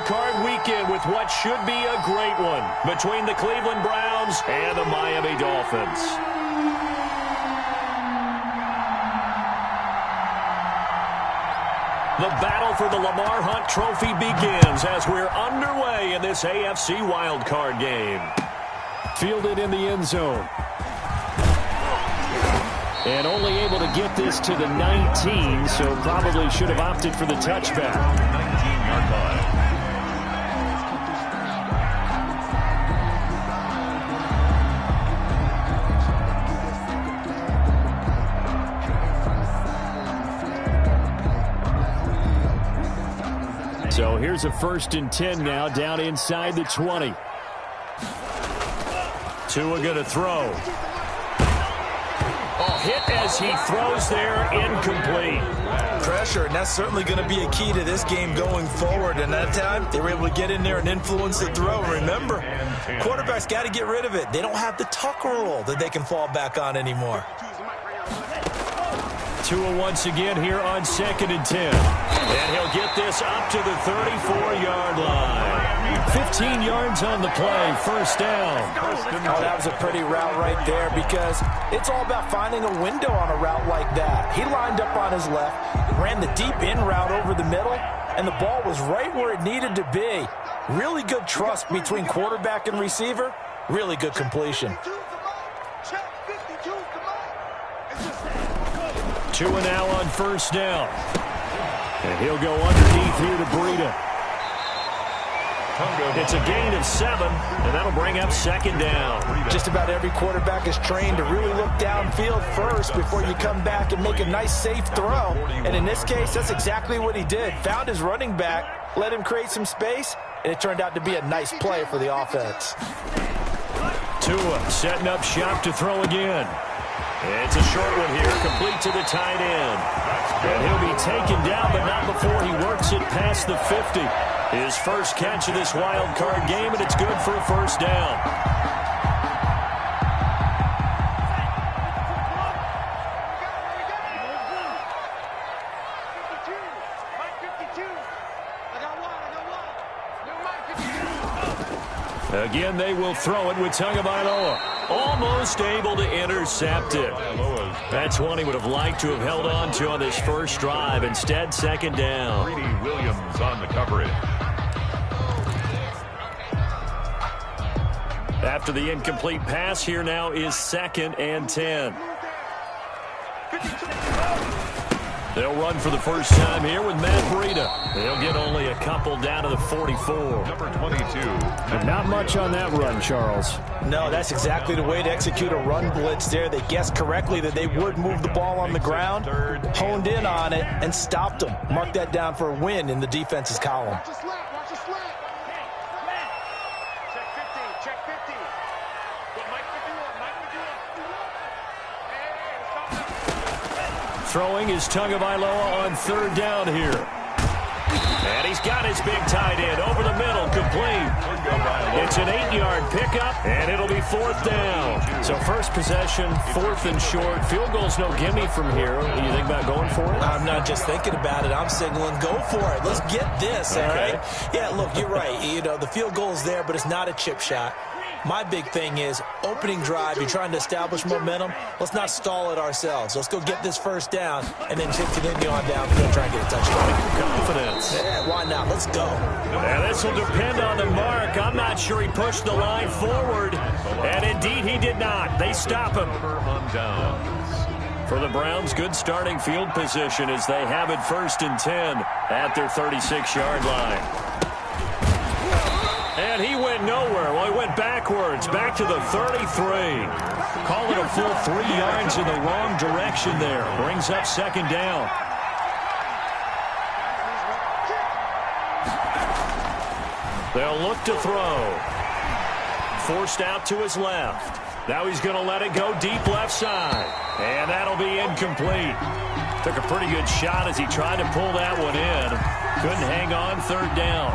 Card weekend with what should be a great one between the Cleveland Browns and the Miami Dolphins. The battle for the Lamar Hunt Trophy begins as we're underway in this AFC wildcard game. Fielded in the end zone. And only able to get this to the 19, so probably should have opted for the touchback. 19-yard line. So here's a 1st and 10 now, down inside the 20. Tua going to throw. Hit as he throws there, incomplete. Pressure, and that's certainly going to be a key to this game going forward. And that time, they were able to get in there and influence the throw. Remember, quarterbacks got to get rid of it. They don't have the tuck rule that they can fall back on anymore. Tua once again here on 2nd and 10. And he'll get this up to the 34-yard line. 15 yards on the play, 1st down. Oh, that was a pretty route right there because it's all about finding a window on a route like that. He lined up on his left, ran the deep in route over the middle, and the ball was right where it needed to be. Really good trust between quarterback and receiver. Really good completion. Tua now on 1st down. And he'll go underneath here to Breida. It's a gain of 7, and that'll bring up 2nd down. Just about every quarterback is trained to really look downfield first before you come back and make a nice, safe throw. And in this case, that's exactly what he did. Found his running back, let him create some space, and it turned out to be a nice play for the offense. Tua setting up shop to throw again. It's a short one here, complete to the tight end. And he'll be taken down, but not before he works it past the 50. His first catch of this wild card game, and it's good for a 1st down. Again, they will throw it with Tagovailoa. Almost able to intercept it. That's one he would have liked to have held on to on this first drive. Instead, 2nd down. Greedy Williams on the coverage. After the incomplete pass, here now is 2nd and 10. They'll run for the first time here with Matt Breida. They'll get only a couple down to the 44. Number 22. But not much on that run, Charles. No, that's exactly the way to execute a run blitz there. They guessed correctly that they would move the ball on the ground, honed in on it, and stopped them. Mark that down for a win in the defense's column. Throwing is Tagovailoa on 3rd down here. And he's got his big tight end over the middle, complete. It's an 8-yard pickup, and it'll be 4th down. So first possession, 4th and short. Field goal's no gimme from here. Do you think about going for it? I'm not just thinking about it. I'm signaling, go for it. Let's get this, all right? Yeah, look, you're right. You know, the field goal is there, but it's not a chip shot. My big thing is opening drive. You're trying to establish momentum. Let's not stall it ourselves. Let's go get this 1st down and then continue on downfield, try and get a touchdown. Confidence. Yeah, why not? Let's go. And this will depend on the mark. I'm not sure he pushed the line forward. And indeed, he did not. They stop him. For the Browns, good starting field position as they have it 1st and 10 at their 36-yard line. And he went nowhere. Well, he went backwards, back to the 33. Call it a full 3 yards in the wrong direction there. Brings up 2nd down. They'll look to throw. Forced out to his left. Now he's going to let it go deep left side. And that'll be incomplete. Took a pretty good shot as he tried to pull that one in. Couldn't hang on, 3rd down.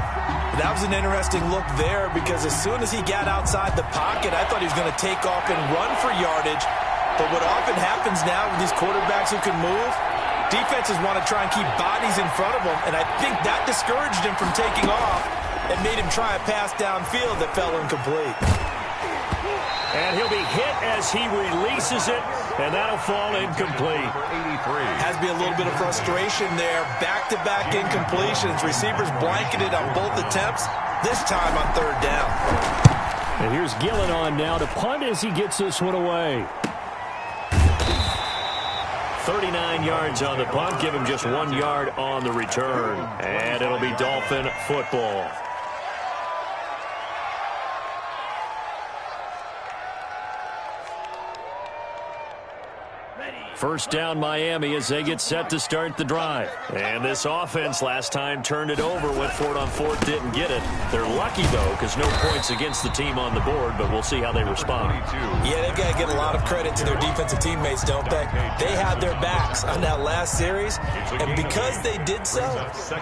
That was an interesting look there because as soon as he got outside the pocket, I thought he was going to take off and run for yardage. But what often happens now with these quarterbacks who can move, defenses want to try and keep bodies in front of them, and I think that discouraged him from taking off. and made him try a pass downfield that fell incomplete. And he'll be hit as he releases it, and that'll fall incomplete. Has to be a little bit of frustration there. Back-to-back incompletions. Receivers blanketed on both attempts, this time on third down. And here's Gillen on now to punt as he gets this one away. 39 yards on the punt. Give him just 1 yard on the return. And it'll be Dolphin football. First down Miami as they get set to start the drive. And this offense last time turned it over, went for it on fourth, didn't get it. They're lucky, though, because no points against the team on the board, but we'll see how they respond. Yeah, they've got to get a lot of credit to their defensive teammates, don't they? They had their backs on that last series, and because they did so,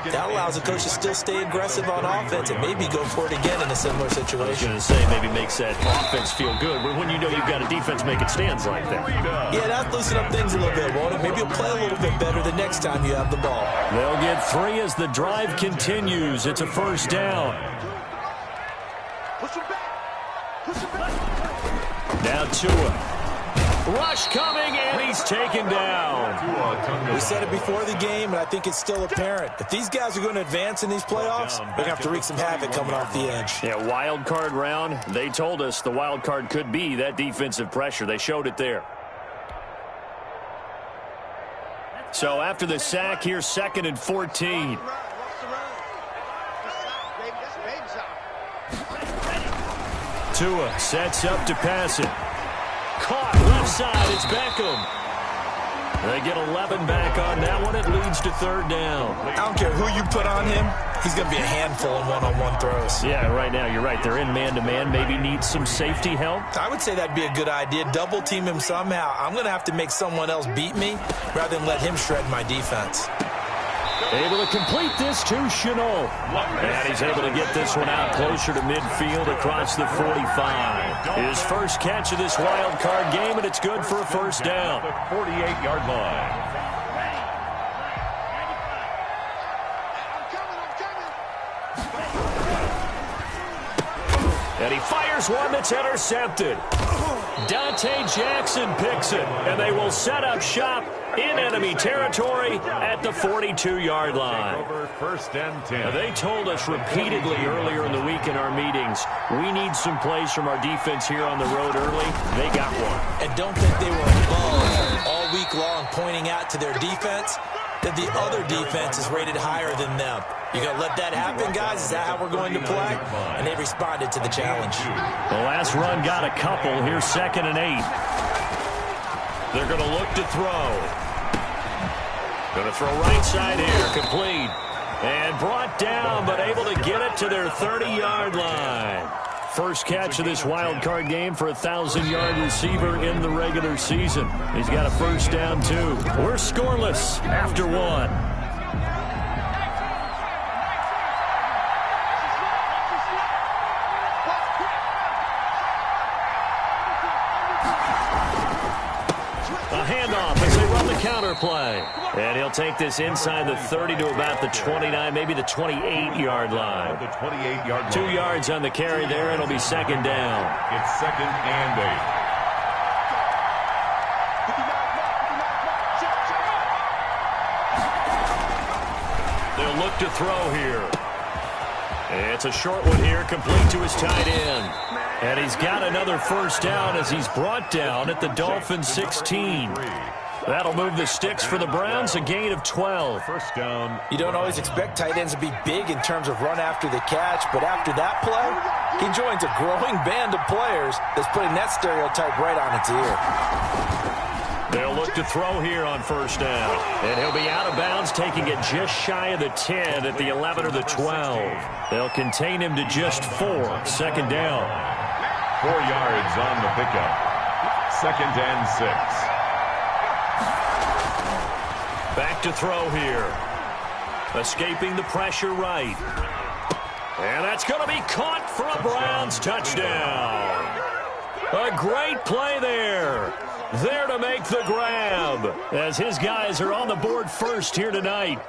that allows the coach to still stay aggressive on offense and maybe go for it again in a similar situation. I was going to say maybe makes that offense feel good, but when you know you've got a defense making stands like that. Yeah, that's loosen up things a little bit, won't it? Maybe you'll play a little bit better the next time you have the ball. They'll get 3 as the drive continues. It's a first down. Now Tua. Rush coming, and he's taken down. We said it before the game, and I think it's still apparent. If these guys are going to advance in these playoffs, they're going to have to wreak some havoc coming off the edge. Yeah, wild card round. They told us the wild card could be that defensive pressure. They showed it there. So after the sack, here's 2nd and 14. Tua sets up to pass it. Caught left side. It's Beckham. They get 11 back on that one. It leads to third down. I don't care who you put on him. He's going to be a handful in one-on-one throws. Yeah, right now you're right. They're in man-to-man. Maybe need some safety help. I would say that'd be a good idea. Double team him somehow. I'm going to have to make someone else beat me rather than let him shred my defense. Able to complete this to Chenault. And he's able to get this one out closer to midfield across the 45. His first catch of this wild card game, and it's good for a first down. The 48-yard line. And he fires one that's intercepted. Dante Jackson picks it, and they will set up shop in enemy territory at the 42-yard line. First and 10. They told us repeatedly earlier in the week in our meetings, we need some plays from our defense here on the road early. They got one. And don't think they were above all week long pointing out to their defense that the other defense is rated higher than them. You going to let that happen, guys? Is that how we're going to play? And they responded to the challenge. The last run got a couple. Here's 2nd and 8. They're going to look to throw. Going to throw right side here. Complete. And brought down, but able to get it to their 30-yard line. First catch of this wild card game for a 1,000-yard receiver in the regular season. He's got a first down, too. We're scoreless after one. Counter play. And he'll take this inside the 30 to about the 29, maybe the 28-yard line. The 28-yard line. 2 yards on the carry there. It'll be second down. It's 2nd and 8. They'll look to throw here. It's a short one here, complete to his tight end. And he's got another first down as he's brought down at the Dolphins 16. That'll move the sticks for the Browns, a gain of 12. First down. You don't always expect tight ends to be big in terms of run after the catch, but after that play, he joins a growing band of players that's putting that stereotype right on its ear. They'll look to throw here on first down. And he'll be out of bounds, taking it just shy of the 10 at the 11 or the 12. They'll contain him to just 4. Second down. 4 yards on the pickup. 2nd and 6. Back to throw here. Escaping the pressure right. And that's going to be caught for a Browns touchdown. A great play there. There to make the grab as his guys are on the board first here tonight.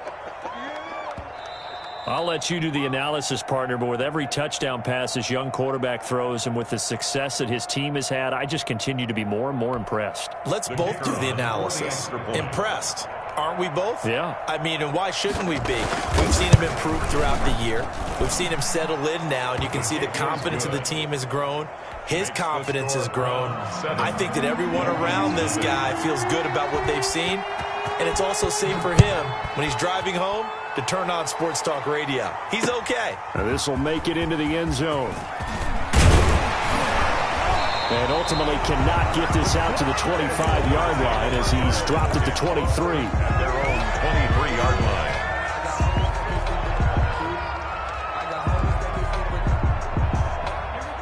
I'll let you do the analysis, partner, but with every touchdown pass this young quarterback throws and with the success that his team has had, I just continue to be more and more impressed. Let's both do the analysis. Impressed. Aren't we both? Yeah. I mean, and why shouldn't we be? We've seen him improve throughout the year. We've seen him settle in now, and you can see the confidence of the team has grown. His confidence has grown. I think that everyone around this guy feels good about what they've seen, and it's also safe for him when he's driving home to turn on Sports Talk Radio. He's okay. This will make it into the end zone. And ultimately cannot get this out to the 25-yard line as he's dropped it to 23. At their own 23-yard line.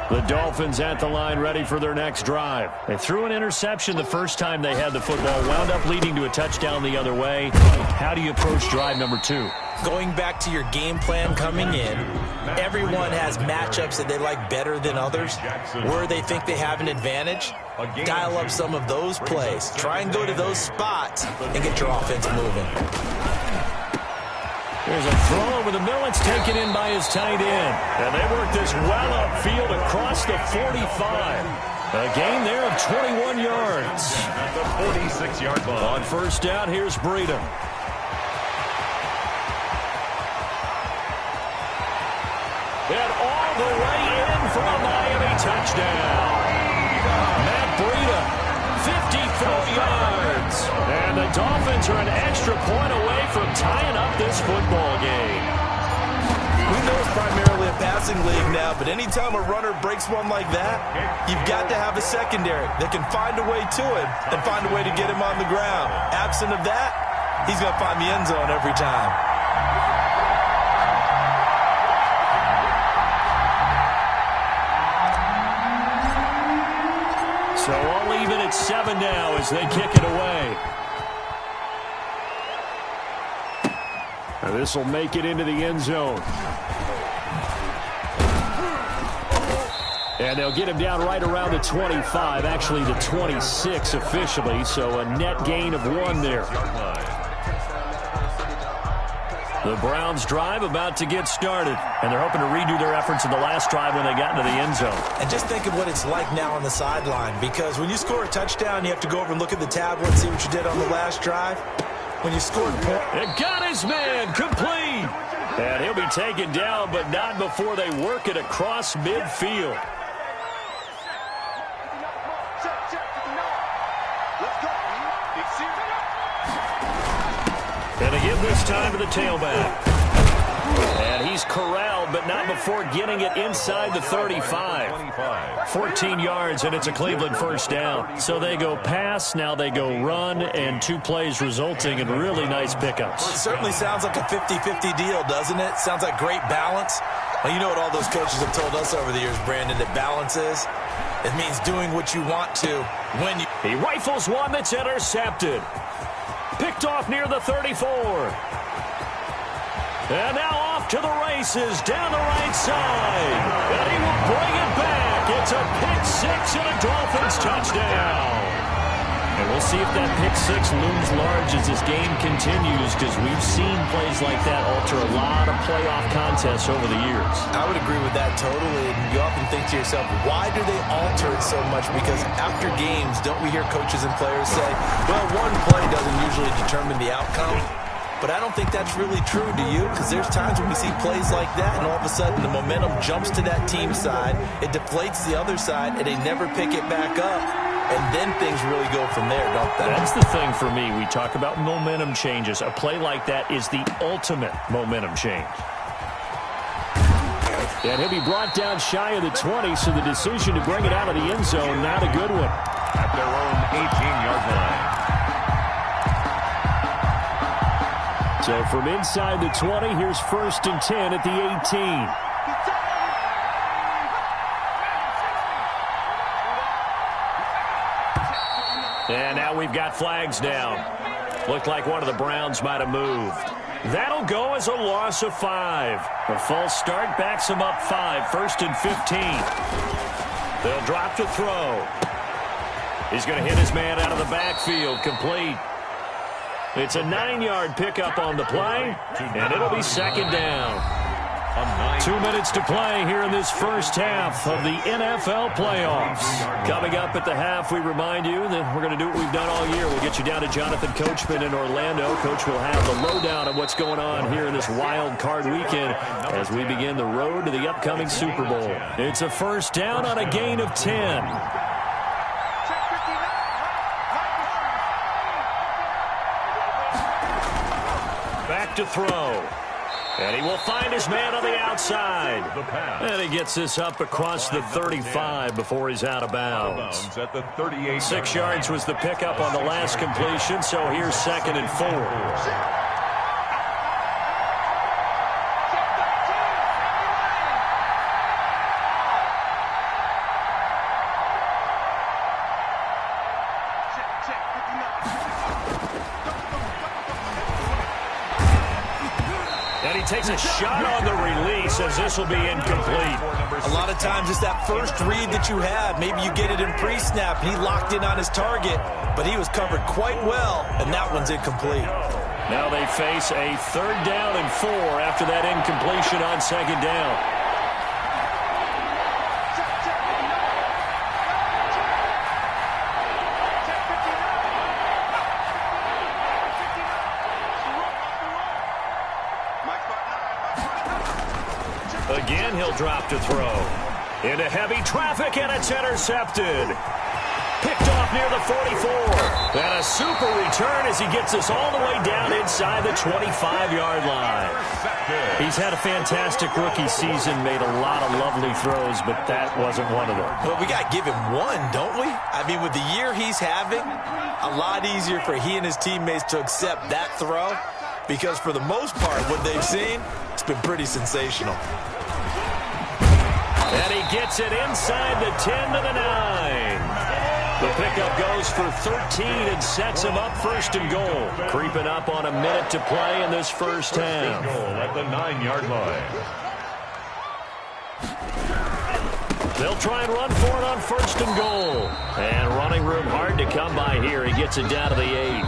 The Dolphins at the line ready for their next drive. They threw an interception the first time they had the football, wound up leading to a touchdown the other way. How do you approach drive number 2? Going back to your game plan coming in, everyone has matchups that they like better than others, where they think they have an advantage. Dial up some of those plays. Try and go to those spots and get your offense moving. There's a throw over the middle. It's taken in by his tight end. And they work this well upfield across the 45. A gain there of 21 yards. At the 46-yard line. On first down, here's Breida. And all the way in for a Miami touchdown. Matt Breida, 54 yards. And the Dolphins are an extra point away from tying up this football game. We know it's primarily a passing league now, but anytime a runner breaks one like that, you've got to have a secondary that can find a way to him and find a way to get him on the ground. Absent of that, he's going to find the end zone every time. So all even at 7 now as they kick it away. And this will make it into the end zone. And they'll get him down right around the 25, actually the 26 officially, so a net gain of 1 there. The Browns drive about to get started, and they're hoping to redo their efforts in the last drive when they got into the end zone. And just think of what it's like now on the sideline, because when you score a touchdown, you have to go over and look at the tablet and see what you did on the last drive. When you scored a point, it got his man complete. And he'll be taken down, but not before they work it across midfield. And they give this time to the tailback. And he's corralled, but not before getting it inside the 35. 14 yards, and it's a Cleveland first down. So they go pass, now they go run, and 2 plays resulting in really nice pickups. It certainly sounds like a 50-50 deal, doesn't it? Sounds like great balance. Well, you know what all those coaches have told us over the years, Brandon, that balance is? It means doing what you want to when you... He rifles one that's intercepted. Picked off near the 34. And now off to the races down the right side. And he will bring it back. It's a pick-6 and a Dolphins touchdown. And we'll see if that pick-6 looms large as this game continues, because we've seen plays like that alter a lot of playoff contests over the years. I would agree with that totally. And you often think to yourself, why do they alter it so much? Because after games, don't we hear coaches and players say, well, one play doesn't usually determine the outcome? But I don't think that's really true, do you? Because there's times when we see plays like that, and all of a sudden the momentum jumps to that team side, it deflates the other side, and they never pick it back up. And then things really go from there, don't they? That's the thing for me. We talk about momentum changes. A play like that is the ultimate momentum change. And he'll be brought down shy of the 20, so the decision to bring it out of the end zone, not a good one. At their own 18-yard line. So from inside the 20, here's 1st and 10 at the 18. And now we've got flags down. Looked like one of the Browns might have moved. That'll go as a loss of 5. A false start backs them up 5, 1st and 15. They'll drop to throw. He's going to hit his man out of the backfield, complete. It's a 9-yard pickup on the play, and it'll be 2nd down. 2 minutes to play here in this first half of the NFL playoffs. Coming up at the half, we remind you that we're going to do what we've done all year. We'll get you down to Jonathan Coachman in Orlando. Coach will have the lowdown on what's going on here in this wild card weekend as we begin the road to the upcoming Super Bowl. It's a first down on a gain of 10. Back to throw. And he will find his man on the outside. And he gets this up across the 35 before he's out of bounds. 6 yards was the pickup on the last completion, so here's 2nd and 4. Takes a shot on the release as this will be incomplete. A lot of times it's that first read that you have. Maybe you get it in pre-snap. He locked in on his target, but he was covered quite well, and that one's incomplete. Now they face a 3rd down and 4 after that incompletion on 2nd down. Again, he'll drop to throw. Into heavy traffic, and it's intercepted. Picked off near the 44. And a super return as he gets us all the way down inside the 25-yard line. He's had a fantastic rookie season, made a lot of lovely throws, but that wasn't one of them. Well, we got to give him one, don't we? I mean, with the year he's having, a lot easier for he and his teammates to accept that throw because for the most part, what they've seen, it's been pretty sensational. And he gets it inside the 10 to the 9. The pickup goes for 13 and sets him up 1st and goal. Creeping up on a minute to play in this first half. Goal at the 9-yard line. They'll try and run for it on 1st and goal. And running room hard to come by here. He gets it down to the 8.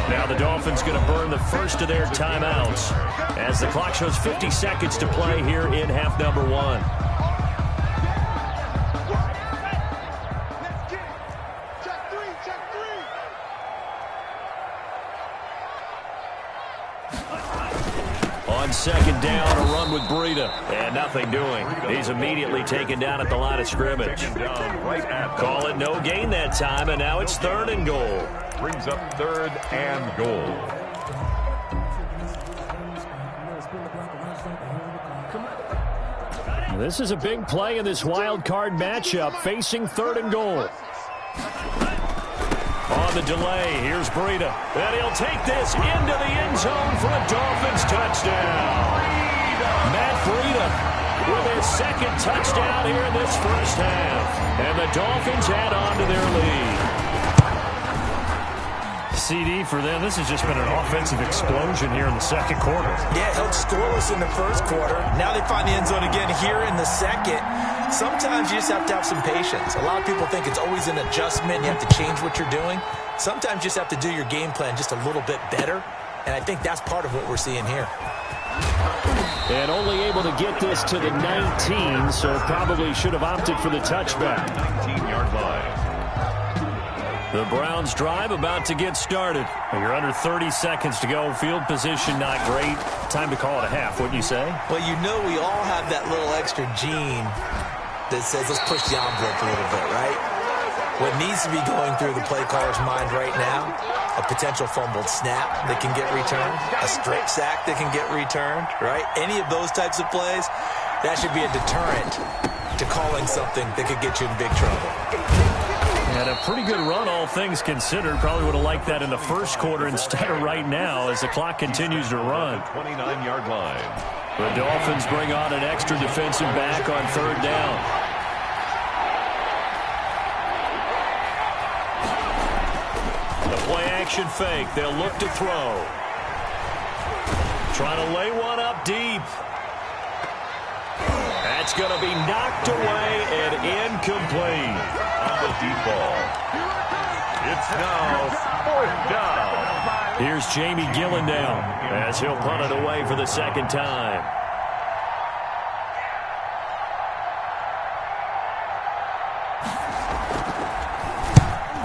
Now the Dolphins going to burn the first of their timeouts as the clock shows 50 seconds to play here in half number 1. On 2nd down, a run with Breida. And nothing doing. He's immediately taken down at the line of scrimmage. Call it no gain that time, and now it's 3rd and goal. Brings up 3rd and goal. This is a big play in this wild card matchup, facing 3rd and goal. On the delay, here's Breida. And he'll take this into the end zone for a Dolphins touchdown. Matt Breida with his 2nd touchdown here in this first half. And the Dolphins add on to their lead. CD for them. This has just been an offensive explosion here in the 2nd quarter. Yeah, held scoreless in the 1st quarter. Now they find the end zone again here in the 2nd. Sometimes you just have to have some patience. A lot of people think it's always an adjustment. You have to change what you're doing. Sometimes you just have to do your game plan just a little bit better. And I think that's part of what we're seeing here. And only able to get this to the 19, so probably should have opted for the touchback. 19-yard line. The Browns drive about to get started. You're under 30 seconds to go. Field position not great. Time to call it a half, wouldn't you say? Well, you know we all have that little extra gene that says let's push the envelope a little bit, right? What needs to be going through the play caller's mind right now, a potential fumbled snap that can get returned, a strip sack that can get returned, right? Any of those types of plays, that should be a deterrent to calling something that could get you in big trouble. And a pretty good run, all things considered. Probably would have liked that in the 1st quarter instead of right now as the clock continues to run. 29-yard line. The Dolphins bring on an extra defensive back on 3rd down. The play-action fake. They'll look to throw. Trying to lay one up deep. That's going to be knocked away and incomplete. On the deep ball. It's now 4th down. Here's Jamie Gillen down as he'll punt it away for the 2nd time.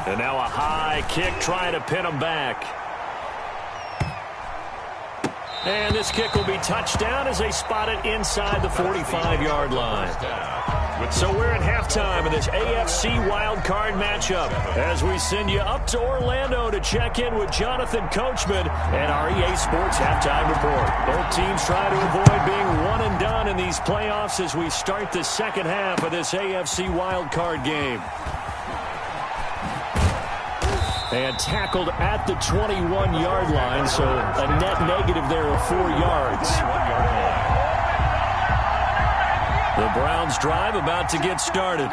And now a high kick trying to pin him back. And this kick will be touched down as they spot it inside the 45-yard line. So we're at halftime of this AFC wildcard matchup as we send you up to Orlando to check in with Jonathan Coachman and our EA Sports Halftime Report. Both teams try to avoid being one and done in these playoffs as we start the second half of this AFC wildcard game. And tackled at the 21-yard line, so a net negative there of 4 yards. The Browns drive about to get started.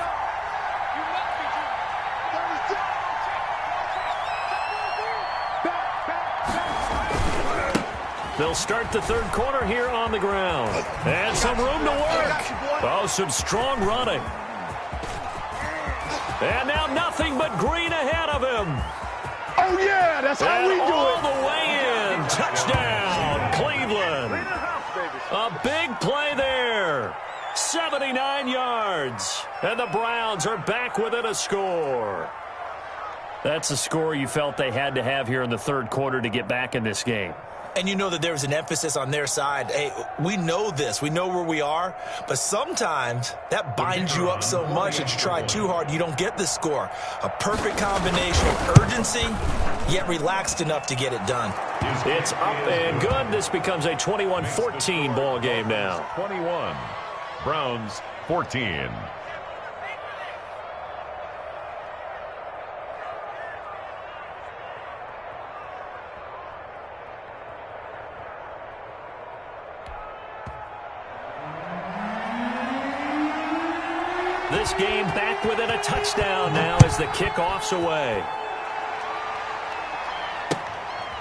They'll start the third quarter here on the ground. And some room to work. Oh, some strong running. And now nothing but green ahead of him. Oh, yeah, that's how we do it. All the way in. Touchdown, Cleveland. A big play there. 79 yards. And the Browns are back within a score. That's a score you felt they had to have here in the third quarter to get back in this game. And you know that there's an emphasis on their side. Hey, we know this. We know where we are. But sometimes that binds you up so much that you try too hard, you don't get the score. A perfect combination of urgency, yet relaxed enough to get it done. It's up and good. This becomes a 21-14 ball game now. 21. Browns 14. This game back within a touchdown now as the kickoff's away.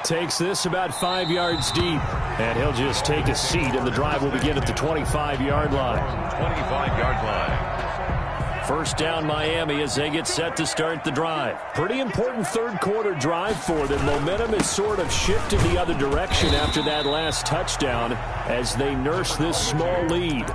Takes this about 5 yards deep, and he'll just take a seat, and the drive will begin at the 25-yard line. 25-yard line. First down Miami as they get set to start the drive. Pretty important third quarter drive for them. Momentum has sort of shifted the other direction after that last touchdown as they nurse this small lead.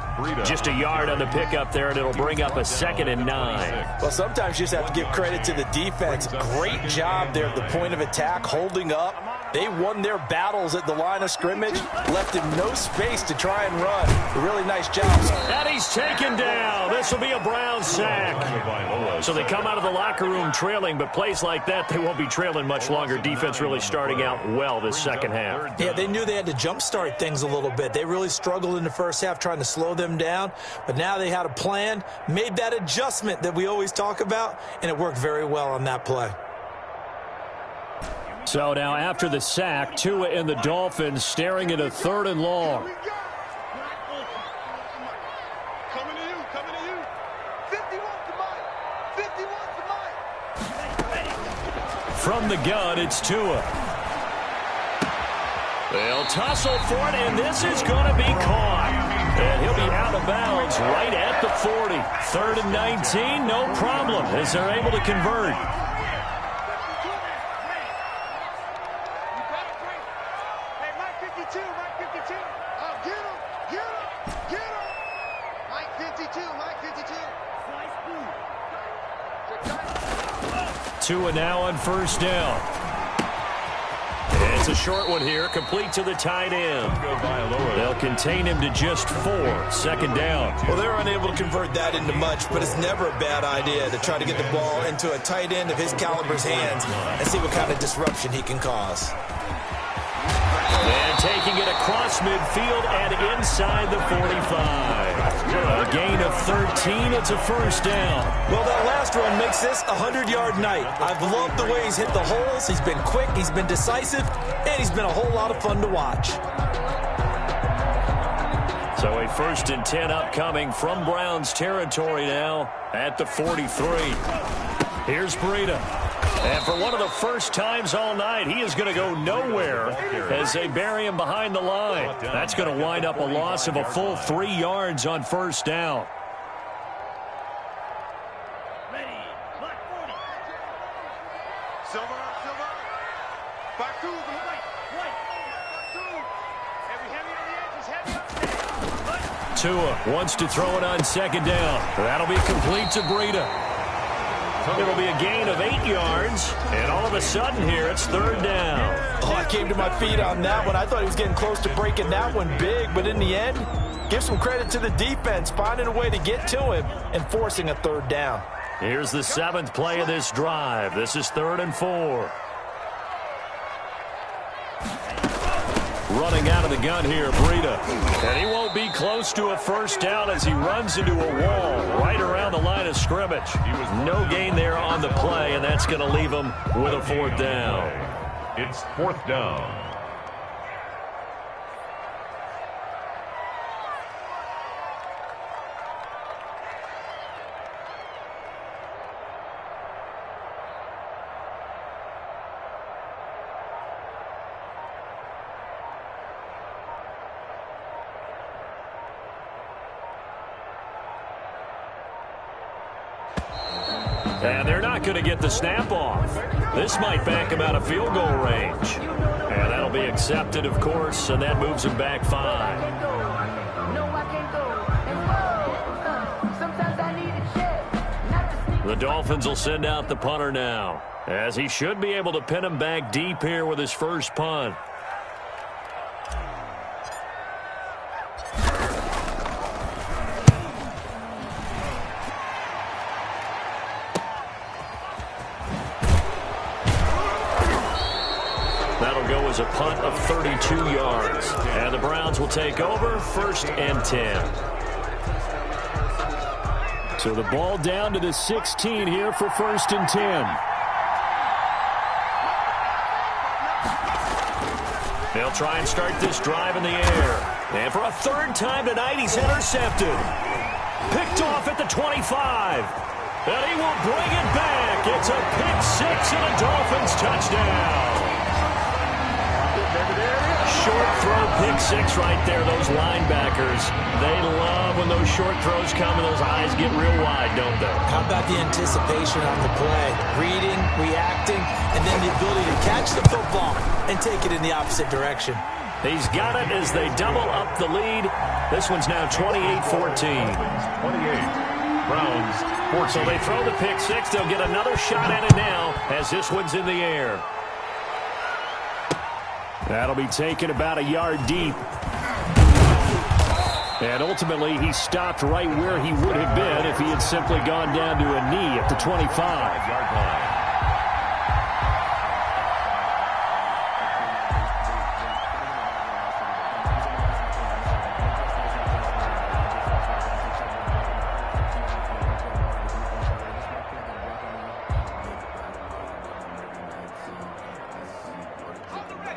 Just a yard on the pickup there, and it'll bring up a 2nd and 9. Well, sometimes you just have to give credit to the defense. Great job there at the point of attack, holding up. They won their battles at the line of scrimmage, left him no space to try and run. A really nice job. And he's taken down. This will be a Browns sack. So they come out of the locker room trailing, but plays like that, they won't be trailing much longer. Defense really starting out well this second half. Yeah, they knew they had to jumpstart things a little bit. They really struggled in the first half trying to slow them down, but now they had a plan, made that adjustment that we always talk about, and it worked very well on that play. So now after the sack, Tua and the Dolphins staring at a 3rd and long. Coming to you. 51 to Mike. 51 to Mike. From the gun, it's Tua. They'll tussle for it, and this is going to be caught. And he'll be out of bounds right at the 40. 3rd and 19, no problem, as they're able to convert. Tua now on first down. It's a short one here, complete to the tight end. They'll contain him to just 4, 2nd down. Well, they're unable to convert that into much, but it's never a bad idea to try to get the ball into a tight end of his caliber's hands and see what kind of disruption he can cause. And taking it across midfield and inside the 45. A gain of 13, it's a first down. Well, that last run makes this a 100-yard night. I've loved the way he's hit the holes. He's been quick, he's been decisive, and he's been a whole lot of fun to watch. So a 1st and 10 upcoming from Browns territory now at the 43. Here's Breida. And for one of the first times all night, he is going to go nowhere as they bury him behind the line. That's going to wind up a loss of a full 3 yards on first down. Tua wants to throw it on 2nd down. That'll be complete to Breida. It'll be a gain of 8 yards, and all of a sudden here, it's third down. Oh, I came to my feet on that one. I thought he was getting close to breaking that one big, but in the end, give some credit to the defense, finding a way to get to him and forcing a third down. Here's the 7th play of this drive. This is 3rd and 4. Running out of the gun here, Breida. And he won't be close to a first down as he runs into a wall right around the line of scrimmage. No gain there on the play, and that's going to leave him with a 4th down. It's 4th down. And they're not going to get the snap off. This might back him out of field goal range. And that'll be accepted, of course, and that moves him back 5. The Dolphins will send out the punter now, as he should be able to pin him back deep here with his first punt. That'll go as a punt of 32 yards. And the Browns will take over 1st and 10. So the ball down to the 16 here for 1st and 10. They'll try and start this drive in the air. And for a 3rd time tonight, he's intercepted. Picked off at the 25. And he will bring it back. It's a pick 6 and a Dolphins touchdown. Short throw, pick 6 right there. Those linebackers, they love when those short throws come and those eyes get real wide, don't they? How about the anticipation on the play? Reading, reacting, and then the ability to catch the football and take it in the opposite direction. He's got it as they double up the lead. This one's now 28-14. 28. Browns 14. So they throw the pick 6. They'll get another shot at it now as this one's in the air. That'll be taken about a yard deep. And ultimately, he stopped right where he would have been if he had simply gone down to a knee at the 25-yard line.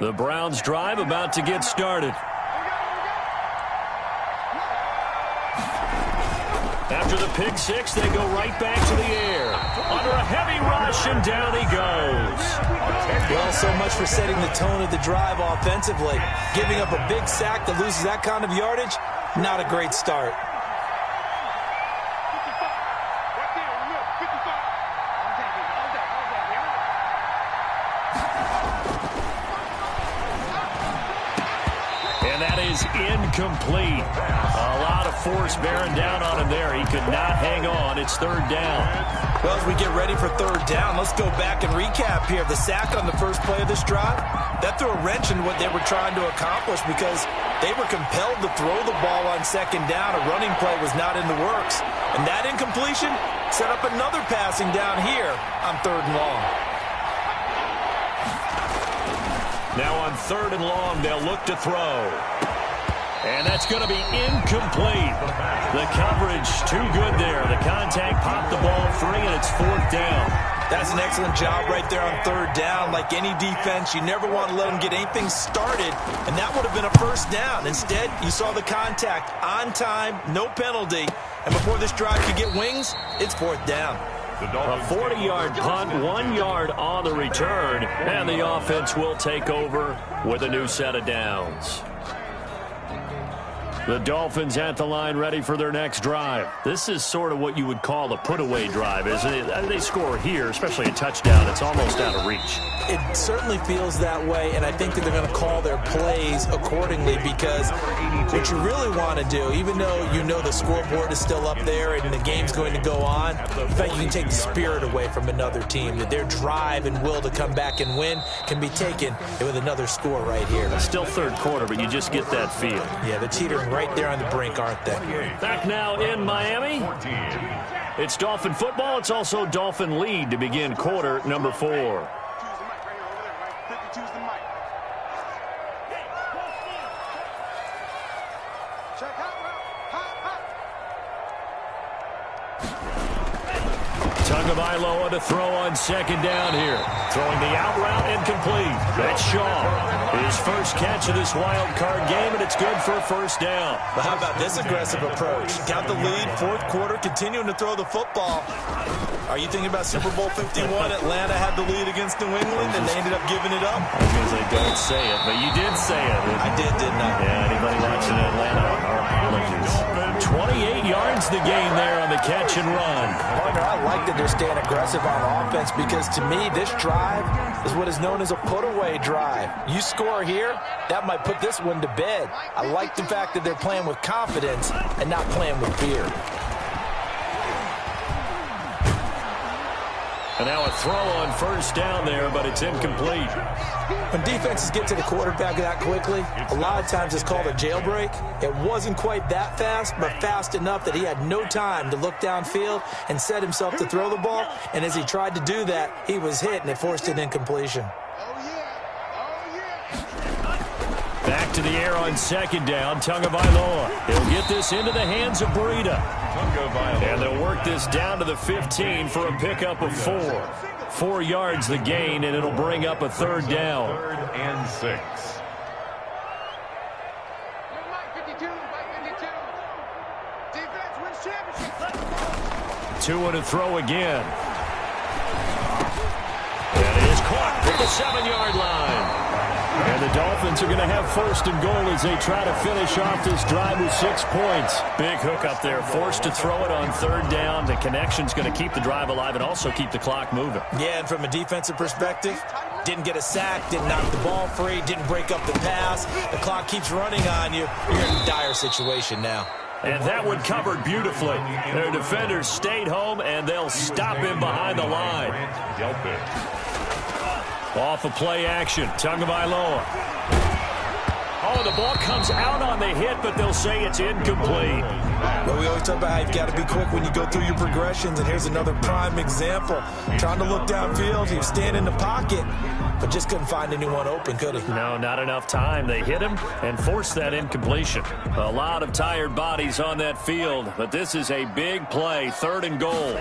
The Browns drive about to get started. After the pick 6, they go right back to the air. Under a heavy rush, and down he goes. Well, so much for setting the tone of the drive offensively. Giving up a big sack that loses that kind of yardage, not a great start. Incomplete. A lot of force bearing down on him there. He could not hang on. It's 3rd down. Well, as we get ready for 3rd down, let's go back and recap here. The sack on the first play of this drive, that threw a wrench in what they were trying to accomplish because they were compelled to throw the ball on 2nd down. A running play was not in the works. And that incompletion set up another passing down here on 3rd and long. Now on 3rd and long, they'll look to throw. And that's going to be incomplete. The coverage too good there. The contact popped the ball free, and it's 4th down. That's an excellent job right there on 3rd down. Like any defense, you never want to let them get anything started, and that would have been a 1st down. Instead, you saw the contact on time, no penalty, and before this drive could get wings, it's 4th down. A 40-yard punt, 1 yard on the return, and the offense will take over with a new set of downs. The Dolphins at the line ready for their next drive. This is sort of what you would call a put-away drive, isn't it? They score here, especially a touchdown. It's almost out of reach. It certainly feels that way, and I think that they're going to call their plays accordingly, because what you really want to do, even though you know the scoreboard is still up there and the game's going to go on, in fact, you can take the spirit away from another team, that their drive and will to come back and win can be taken with another score right here. It's still third quarter, but you just get that feel. Yeah, they're teetering right there on the brink, aren't they? Back now in Miami. It's Dolphin football. It's also Dolphin lead to begin quarter number 4. Tagovailoa to throw on second down here. Throwing the out route incomplete. That's Shaw. His first catch of this wild card game, and it's good for a first down. But how about this aggressive approach? Got the lead, fourth quarter, continuing to throw the football. Are you thinking about Super Bowl 51? Atlanta had the lead against New England, and they ended up giving it up. I was going to say, don't say it, but you did say it. I did, didn't I? Yeah, anybody watching Atlanta, our apologies. 28 yards the gain there on the catch and run. Partner, I like that they're staying aggressive on offense, because to me, this drive is what is known as a put-away drive. You score here, that might put this one to bed. I like the fact that they're playing with confidence and not playing with fear. And now a throw on first down there, but it's incomplete. When defenses get to the quarterback that quickly, a lot of times it's called a jailbreak. It wasn't quite that fast, but fast enough that he had no time to look downfield and set himself to throw the ball. And as he tried to do that, he was hit, and it forced an incompletion. Back to the air on second down. Tagovailoa. He'll get this into the hands of Breida. And they'll work this down to the 15 for a pickup of 4. 4 yards the gain, and it'll bring up a third down. 3rd and 6. 2 and a throw again. And it is caught at the 7-yard line. And the Dolphins are going to have first and goal as they try to finish off this drive with 6 points. Big hook up there, forced to throw it on third down. The connection's going to keep the drive alive and also keep the clock moving. Yeah, and from a defensive perspective, didn't get a sack, didn't knock the ball free, didn't break up the pass. The clock keeps running on you. You're in a dire situation now. And that one covered beautifully. Their defenders stayed home, and they'll stop him behind the line. Off of play action, Tagovailoa. Oh, the ball comes out on the hit, but they'll say it's incomplete. Well, we always talk about how you've got to be quick when you go through your progressions, and here's another prime example. Trying to look downfield, he was standing in the pocket, but just couldn't find anyone open, could he? No, not enough time. They hit him and forced that incompletion. A lot of tired bodies on that field, but this is a big play, 3rd and goal.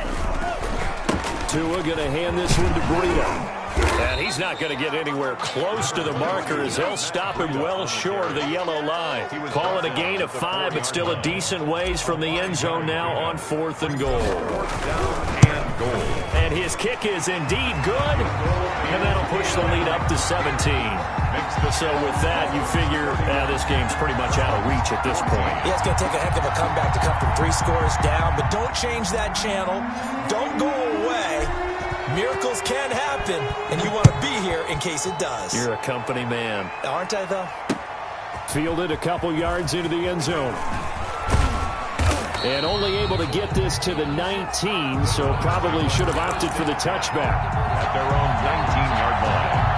Tua going to hand this one to Breida. And he's not going to get anywhere close to the marker as they'll stop him well short of the yellow line. Call it a gain of 5, but still a decent ways from the end zone now on 4th and goal. 4th down and goal. And his kick is indeed good, and that'll push the lead up to 17. So with that, you figure this game's pretty much out of reach at this point. Yeah, it's going to take a heck of a comeback to come from 3 scores down, but don't change that channel. Don't go away. Miracles can happen, and you want to be here in case it does. You're a company man. Aren't I, though? Fielded a couple yards into the end zone. And only able to get this to the 19, so probably should have opted for the touchback. At their own 19-yard line.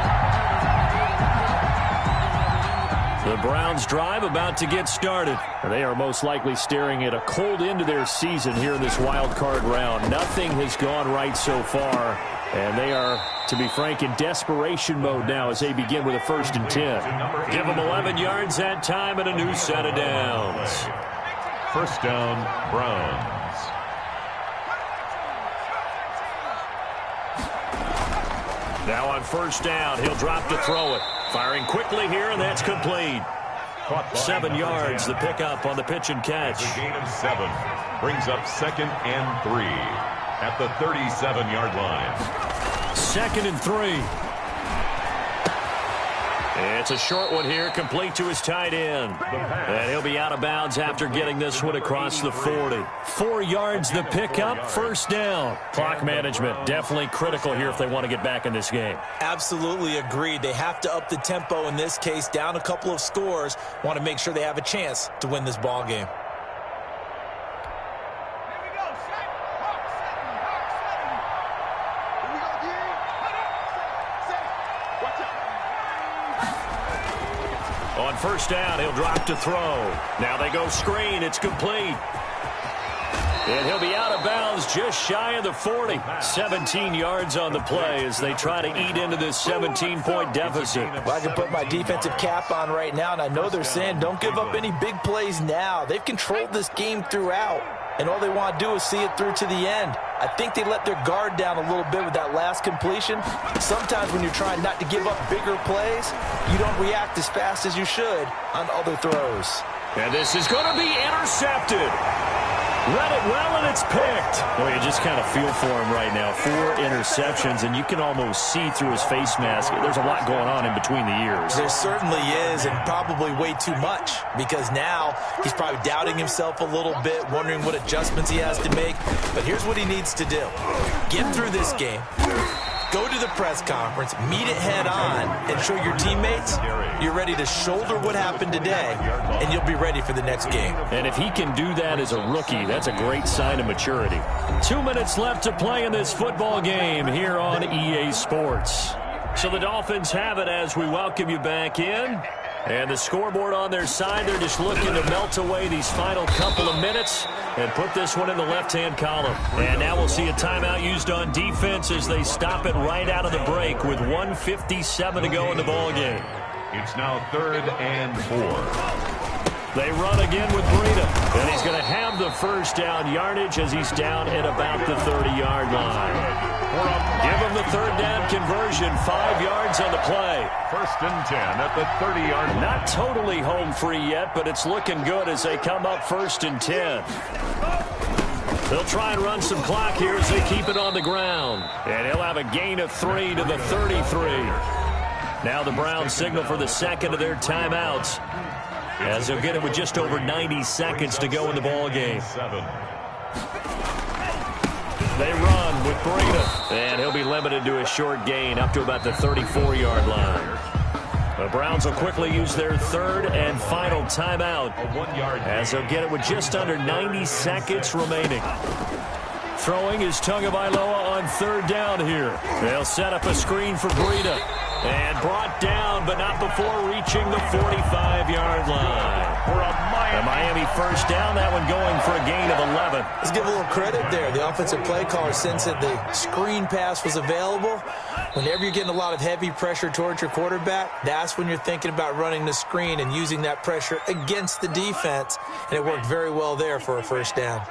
The Browns drive about to get started. They are most likely staring at a cold end to their season here in this wild card round. Nothing has gone right so far, and they are, to be frank, in desperation mode now as they begin with a 1st and 10. Give them 11 yards that time and a new set of downs. 1st down, Browns. Now on 1st down, he'll drop to throw it. Firing quickly here, and that's complete. 7 yards, the pickup on the pitch and catch. A gain of 7. Brings up 2nd and 3 at the 37-yard line. 2nd and 3. It's a short one here, complete to his tight end. And he'll be out of bounds after getting this one across the 40. 4 yards the pickup, first down. Clock management, definitely critical here if they want to get back in this game. Absolutely agreed. They have to up the tempo in this case, down a couple of scores. Want to make sure they have a chance to win this ball game. On first down, he'll drop to throw. Now they go screen. It's complete. And he'll be out of bounds just shy of the 40. 17 yards on the play as they try to eat into this 17-point deficit. Well, I can put my defensive cap on right now, and I know they're saying don't give up any big plays now. They've controlled this game throughout, and all they want to do is see it through to the end. I think they let their guard down a little bit with that last completion. Sometimes when you're trying not to give up bigger plays, you don't react as fast as you should on other throws. And this is going to be intercepted. Read it well, and it's picked. Well, you just kind of feel for him right now. 4 interceptions, and you can almost see through his face mask. There's a lot going on in between the ears. There certainly is, and probably way too much, because now he's probably doubting himself a little bit, wondering what adjustments he has to make. But here's what he needs to do. Get through this game. Go to the press conference, meet it head on, and show your teammates you're ready to shoulder what happened today, and you'll be ready for the next game. And if he can do that as a rookie, that's a great sign of maturity. 2 minutes left to play in this football game here on EA Sports. So the Dolphins have it as we welcome you back in. And the scoreboard on their side, they're just looking to melt away these final couple of minutes and put this one in the left-hand column. And now we'll see a timeout used on defense as they stop it right out of the break with 1:57 to go in the ball game. It's now 3rd and 4. They run again with Breida, and he's going to have the first down yardage as he's down at about the 30-yard line. Give him the 3rd down conversion, 5 yards on the play. 1st and 10 at the 30-yard line. Not totally home free yet, but it's looking good as they come up 1st and 10. They'll try and run some clock here as they keep it on the ground. And he'll have a gain of 3 to the 33. Now the Browns signal for the second of their timeouts, as they'll get it with just over 90 seconds to go in the ball game. They run with Breida, and he'll be limited to a short gain up to about the 34-yard line. The Browns will quickly use their 3rd and final timeout, as they'll get it with just under 90 seconds remaining. Throwing is Tagovailoa on 3rd down here. They'll set up a screen for Breida. And brought down, but not before reaching the 45-yard line. For a Miami first down, that one going for a gain of 11. Let's give a little credit there. The offensive play caller sensed that the screen pass was available. Whenever you're getting a lot of heavy pressure towards your quarterback, that's when you're thinking about running the screen and using that pressure against the defense. And it worked very well there for a first down.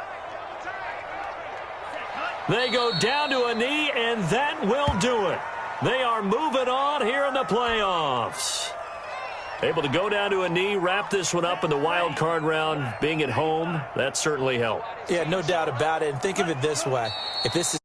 They go down to a knee, and that will do it. They are moving on here in the playoffs. Able to go down to a knee, wrap this one up in the wild card round. Being at home, that certainly helped. Yeah, no doubt about it. And think of it this way. If this is